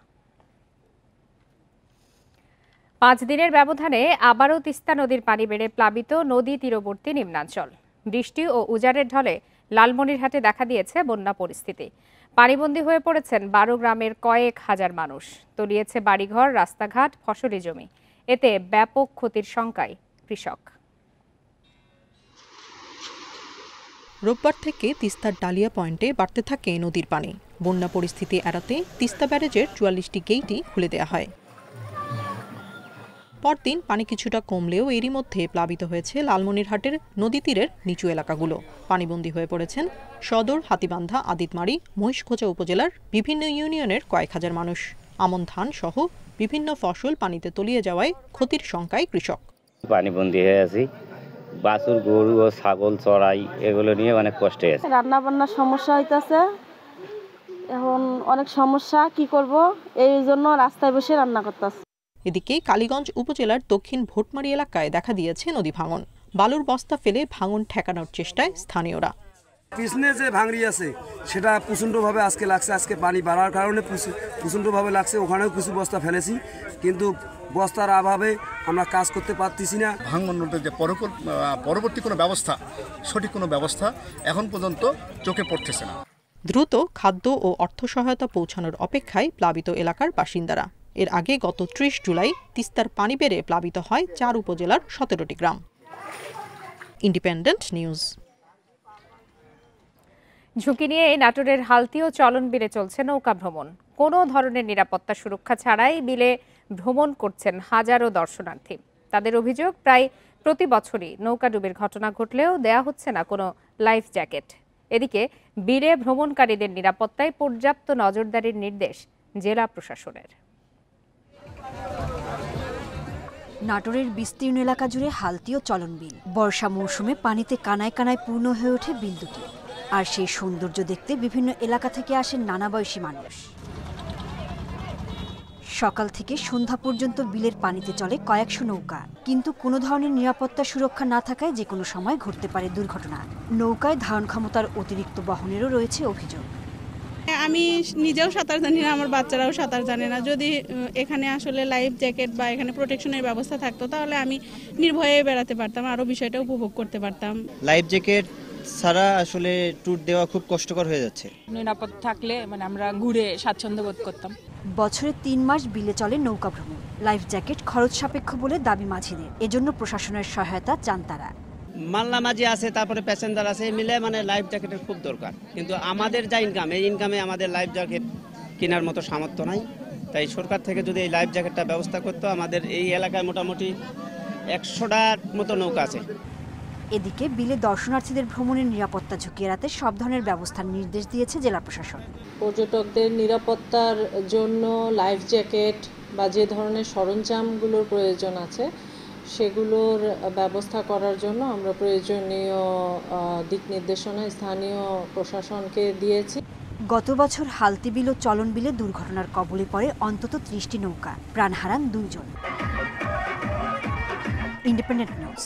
5 দিনের ব্যবধানে আবারও তিস্তা নদীর পানি বেড়ে প্লাবিত নদী তীরবর্তী নিম্নাঞ্চল। বৃষ্টি ও উজাড়ের ঢলে লালমনিরহাটে দেখা দিয়েছে বন্যা পরিস্থিতি। পানিবন্দী হয়ে পড়েছেন 12 গ্রামের কয়েক হাজার মানুষ। তলিয়েছে বাড়িঘর, রাস্তাঘাট, ফসলি জমি। এতে ব্যাপক ক্ষতির শঙ্কায় কৃষক। রোববার থেকে তিস্তার ডালিয়া পয়েন্টে বাড়তে থাকে নদীর পানি। বন্যা পরিস্থিতি এড়াতে তিস্তা ব্যারেজের 44টি গেটই খুলে দেওয়া হয়। পরদিন পানি কিছুটা কমলেও এরই মধ্যে প্লাবিত হয়েছে লালমনিরহাটের নদী তীরের নিচু এলাকাগুলো। পানিবন্দী হয়ে পড়েছেন সদর, হাতিবান্ধা, আদিতমারি, মহিষখোঁচা উপজেলার বিভিন্ন ইউনিয়নের কয়েক হাজার মানুষ। আমন ধান সহ বিভিন্ন ফসল পানিতে তলিয়ে যাওয়ায় ক্ষতির শঙ্কায় কৃষক। পানিবন্দী হয়ে আছি, বাছুর, গরু ও ছাগল চড়াই এগুলো নিয়ে অনেক কষ্টে আছে। রান্না বান্নার সমস্যা হইতেছে, এখন অনেক সমস্যা, কি করব এই জন্য রাস্তায় বসে রান্না করতেছে। এদিকে কালীগঞ্জ উপজেলার দক্ষিণ ভোটমারি এলাকায় দেখা দিয়েছে নদী ভাঙন। বালুর বস্তা ফেলে ভাঙন ঠেকানোর চেষ্টায় স্থানীয়রা। পিছনে যে ভাঙড়ি আছে সেটা প্রচণ্ডভাবে আজকে লাগছে, আজকে পানি বাড়ার কারণে প্রচণ্ডভাবে লাগছে। ওখানেও কিছু বস্তা ফেলেছি, কিন্তু বস্তার অভাবে আমরা কাজ করতে পারতেছি না। ভাঙনের যে পরবর্তী কোনো ব্যবস্থা, সঠিক কোনো ব্যবস্থা এখন পর্যন্ত চোখে পড়তেছে না। দ্রুত খাদ্য ও অর্থ সহায়তা পৌঁছানোর অপেক্ষায় প্লাবিত এলাকার বাসিন্দারা। এর আগে গত 30 জুলাই তিস্তার পানি বেড়ে প্লাবিত হয় 4 উপজেলার 17টি গ্রাম। Independent news. ঝুঁকি নিয়ে নাটোরের হালতি ও চলনবিলে চলছে নৌকা ভ্রমণ। কোনো ধরনের নিরাপত্তা সুরক্ষা ছাড়াই বিলে ভ্রমণ করছেন হাজারো দর্শনার্থী। তাদের অভিযোগ, প্রায় প্রতি বছরই নৌকাডুবির ঘটনা ঘটলেও দেয়া হচ্ছে না কোনো লাইফ জ্যাকেট। এদিকে বিলে ভ্রমণকারীদের নিরাপত্তায় পর্যাপ্ত নজরদারির নির্দেশ জেলা প্রশাসনের। নাটোরের বিস্তীর্ণ এলাকা জুড়ে হালতি ও চলন বিল। বর্ষা মৌসুমে পানিতে কানায় কানায় পূর্ণ হয়ে ওঠে বিল দুটি। আর সেই সৌন্দর্য দেখতে বিভিন্ন এলাকা থেকে আসেন নানা বয়সী মানুষ। সকাল থেকে সন্ধ্যা পর্যন্ত বিলের পানিতে চলে কয়েকশো নৌকা, কিন্তু কোনো ধরনের নিরাপত্তা সুরক্ষা না থাকায় যে কোনো সময় ঘটতে পারে দুর্ঘটনা। নৌকায় ধারণ ক্ষমতার অতিরিক্ত বহনেরও রয়েছে অভিযোগ। আমি নিজেও সাঁতার জানি না, আমার বাচ্চারাও সাঁতার জানে না। যদি এখানে আসলে লাইফ জ্যাকেট বা এখানে প্রোটেকশনের ব্যবস্থা থাকতো তাহলে আমি নির্ভয়ে বেড়াতে পারতাম, আরও বিষয়টা উপভোগ করতে পারতাম। লাইফ জ্যাকেট ছাড়া আসলে ট্যুর দেওয়া খুব কষ্টকর হয়ে যাচ্ছে। নিরাপদ থাকলে আমরা ঘুরে স্বাচ্ছন্দ্য বোধ করতাম। বছরে 3 মাস বিলে চলে নৌকা ভ্রমণ। লাইফ জ্যাকেট খরচ সাপেক্ষ বলে দাবি মাঝিদের, এজন্য প্রশাসনের সহায়তা চান তারা। মাল্লা মাঝি আছে, তারপরে প্যাসেঞ্জার আছে, মিলে লাইফ জ্যাকেটের খুব দরকার। কিন্তু আমাদের যা ইনকাম, এই ইনকামে আমাদের লাইফ জ্যাকেট কেনার মতো সামর্থ্য নাই। তাই সরকার থেকে যদি এই লাইফ জ্যাকেটটা ব্যবস্থা করতো, আমাদের এই এলাকায় মোটামুটি 100টার মতো নৌকা আছে। এদিকে বিলে দর্শনার্থীদের ভ্রমণের নিরাপত্তা ঝুঁকি এড়াতে সব ধরনের ব্যবস্থার নির্দেশ দিয়েছে জেলা প্রশাসন। পর্যটকদের নিরাপত্তার জন্য লাইফ জ্যাকেট বা যে ধরনের সরঞ্জামগুলোর প্রয়োজন আছে সেগুলোর ব্যবস্থা করার জন্য আমরা প্রয়োজনীয় দিক নির্দেশনা স্থানীয় প্রশাসনকে দিয়েছি। গত বছর হালতি বিল ও চলন বিলে দুর্ঘটনার কবলে পড়ে অন্তত 30টি নৌকা, প্রাণ হারান 2 জন। Independent news.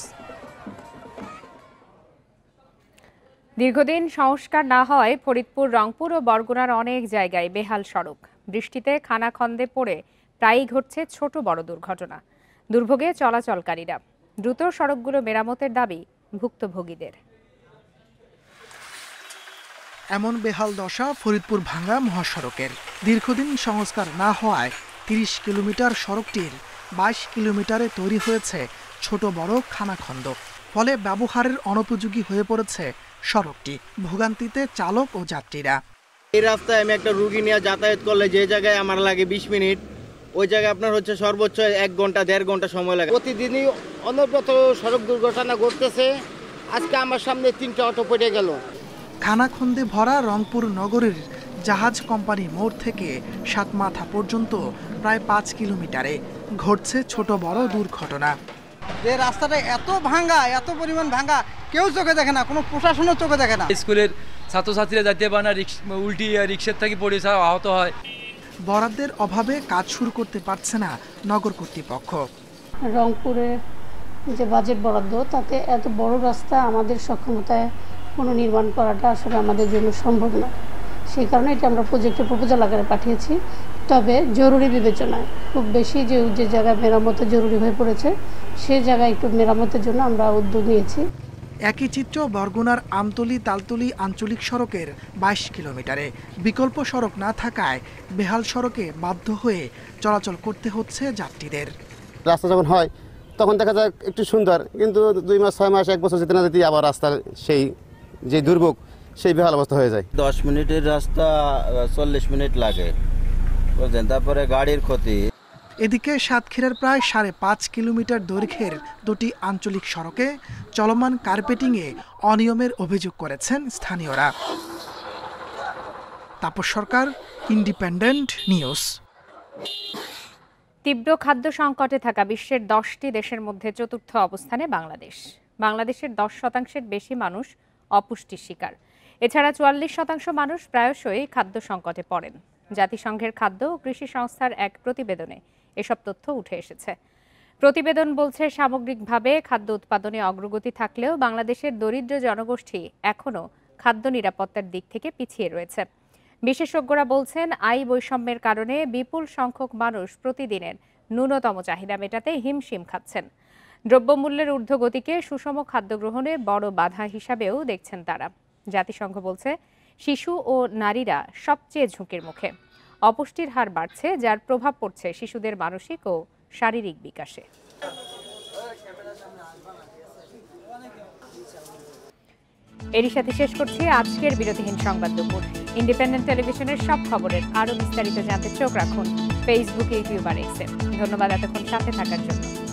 দীর্ঘদিন সংস্কার না হওয়ায় ফরিদপুর, রংপুর ও বরগুনার অনেক জায়গায় বেহাল সড়ক। বৃষ্টিতে খানাখন্দে পড়ে প্রায়ই ঘটছে ছোট বড় দুর্ঘটনা। দুর্ভোগে চলাচলকারীরা। দ্রুত সড়কগুলো মেরামতের দাবি ভুক্তভোগীদের। এমন বেহাল দশা ফরিদপুর ভাঙ্গা মহাসড়কের। দীর্ঘদিন সংস্কার না হওয়ায় 30 কিলোমিটার সড়কটির 22 কিলোমিটারে তৈরি হয়েছে ছোট বড় খানাখন্দ। ফলে ব্যবহারের অনুপযোগী হয়ে পড়েছে সড়কটি। ভোগান্তিতে চালক ও যাত্রীরা। এই রাস্তায় আমি একটা রুগী নিয়ে যাতায়াত করলে যে জায়গায় আমার লাগে 20 মিনিট, ওই জায়গায় আপনার হচ্ছে সর্বোচ্চ 1 ঘন্টা 1.5 ঘন্টা সময় লাগে। প্রতিদিনই অনবরত সড়ক দুর্ঘটনা ঘটতেছে। আজকে আমার সামনে 3টা অটো পড়ে গেল। খানাখন্দে ভরা রংপুর নগরের জাহাজ কোম্পানি মোড় থেকে সাতমাথা পর্যন্ত প্রায় 5 কিলোমিটারে ঘটছে ছোট বড় দুর্ঘটনা। যে রাস্তাটা এত ভাঙা, এত পরিমাণ ভাঙা, কেউ চোখে দেখে না, কোনো প্রশাসনও চোখে দেখে না। স্কুলের ছাত্রছাত্রীরা যেতে পারে না, উল্টি রিক্সার থেকে পড়ে আহত হয়। বরাদ্দের অভাবে কাজ শুরু করতে পারছে না নগর কর্তৃপক্ষ। রংপুরে যে বাজেট বরাদ্দ, তাতে এত বড় রাস্তা আমাদের সক্ষমতায় কোনো নির্মাণ করাটা আসলে আমাদের জন্য সম্ভব না। সেই কারণে এটা আমরা প্রজেক্টের প্রপোজাল আকারে পাঠিয়েছি। তবে জরুরি বিবেচনায় খুব বেশি যে জায়গায় মেরামতের জরুরি হয়ে পড়েছে, সেই জায়গায় একটু মেরামতের জন্য আমরা উদ্যোগ নিয়েছি। একই চিত্র বরগুনার আমতলী তালতলী আঞ্চলিক সড়কের 22 কিলোমিটারে। বিকল্প সড়ক না থাকায় বেহাল সড়কে বাধ্য হয়ে চলাচল করতে হচ্ছে যাত্রীদের। রাস্তা যখন হয় তখন দেখা যায় একটু সুন্দর, কিন্তু 2 মাস 6 মাস 1 বছর যেতে না যেতেই আবার রাস্তার সেই যে দুর্ভোগ, সেই বেহাল অবস্থা হয়ে যায়। 10 মিনিটের রাস্তা 40 মিনিট লাগে, বুঝলেন, তারপরে গাড়ির ক্ষতি। এদিকে সাতক্ষীরার প্রায় 5.5 কিলোমিটার দৈর্ঘ্যের 2টি আঞ্চলিক সড়কে চলমান কার্পেটিংয়ে অনিয়মের অভিযোগ করেছেন স্থানীয়রা। তাপস সরকার, ইন্ডিপেন্ডেন্ট নিউজ। তীব্র খাদ্য সংকটে থাকা বিশ্বের 10টি দেশের মধ্যে চতুর্থ অবস্থানে বাংলাদেশ। বাংলাদেশের 10% বেশি মানুষ অপুষ্টির শিকার। এছাড়া 44% মানুষ প্রায়শই খাদ্য সংকটে পড়েন। জাতিসংঘের খাদ্য ও কৃষি সংস্থার এক প্রতিবেদনে এসব তথ্য উঠে এসেছে। প্রতিবেদন বলছে, সামগ্রিকভাবে খাদ্য উৎপাদনে অগ্রগতি থাকলেও বাংলাদেশের দরিদ্র জনগোষ্ঠী এখনও খাদ্য নিরাপত্তার দিক থেকে পিছিয়ে রয়েছে। বিশেষজ্ঞরা বলছেন, আয় বৈষম্যের কারণে বিপুল সংখ্যক মানুষ প্রতিদিনের ন্যূনতম চাহিদা মেটাতে হিমশিম খাচ্ছেন। দ্রব্যমূল্যের ঊর্ধ্বগতিকে সুষম খাদ্য গ্রহণে বড় বাধা হিসাবেও দেখছেন তারা। জাতিসংঘ বলছে, শিশু ও নারীরা সবচেয়ে ঝুঁকির মুখে। অপুষ্টির হার বাড়ছে, যার প্রভাব পড়ছে শিশুদের মানসিক ও শারীরিক বিকাশে। এরই সাথে শেষ করছি আজকের বিরতিহীন সংবাদ দুপুর। ইন্ডিপেন্ডেন্ট টেলিভিশনের সব খবরের আরও বিস্তারিত জানতে চোখ রাখুন ফেসবুক, ইউটিউব আর এক্সে। ধন্যবাদ এতক্ষণ সাথে থাকার জন্য।